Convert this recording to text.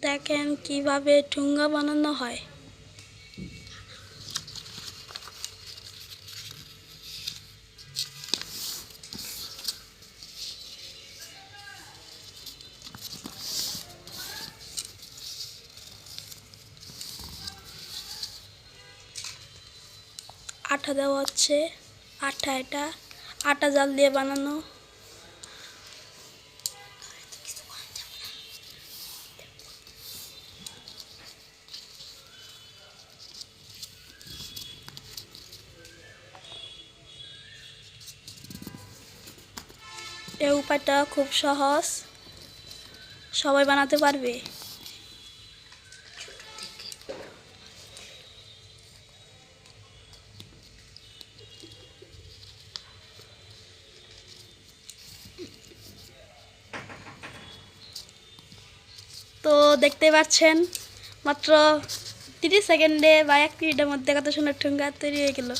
দেখেন কিভাবে ঠুঙ্গা বানানো হয়। আটা দেওয়া হচ্ছে, এটা আটা জাল দিয়ে বানানো। এই উপায়টা খুব সহজ, সবাই বানাতে পারবে। তো দেখতে পাচ্ছেন মাত্র 30 সেকেন্ডে বা 1 মিনিটের মধ্যে কত সুন্দর ঠুঙ্গা তৈরি হয়ে গেল।